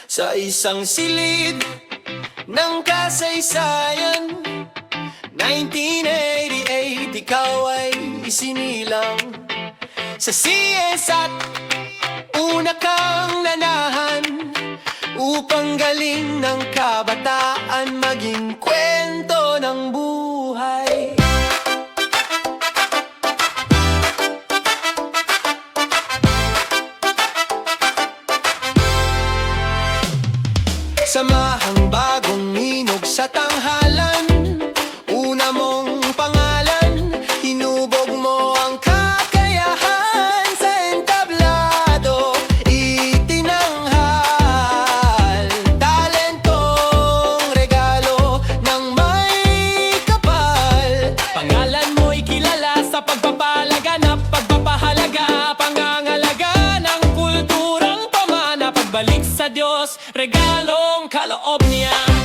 Sa isang silid ng kasaysayan, 1988 ikaw ay isinilang. Sa CS at una kang nanahan, upang galing ng kabataan maging kwento ng buhay. Samahang bagong minog sa tanghalan, una mong pangalan, hinubog mo ang kakayahan sa entablado, itinanghal. Talentong regalo ng may kapal. Pangalan mo'y kilala sa pagpapalaganap, pagpapahalaga, pangangalaga ng kulturang pamana. Pagbalik sa Diyos, regalong kaloob niya.